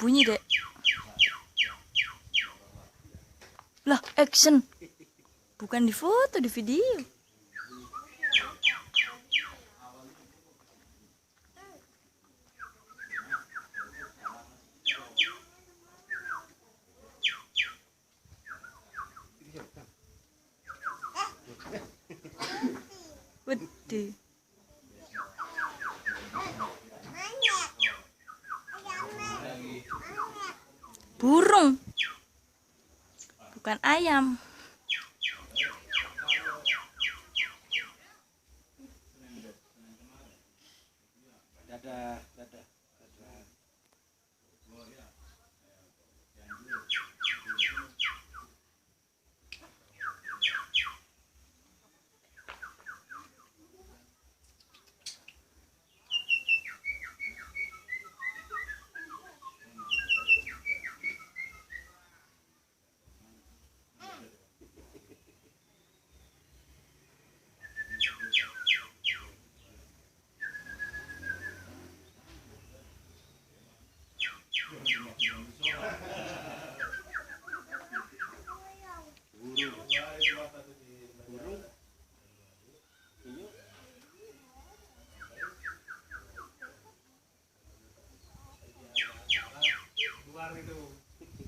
bunyi, Dek. Lah, action. Bukan di foto, di video. Wedi. Burung. Bukan ayam. Dadah.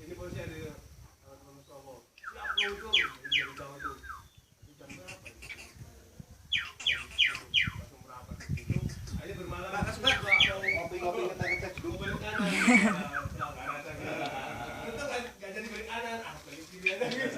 Ini posisi ada siap luncur dari jam itu. Jam berapa? Langsung berapa itu? Ini bermalam. Ngopi-ngopi ngetek-ngetek dulu. Kita nggak jadi beli anan. Ah, beli sini aja gitu.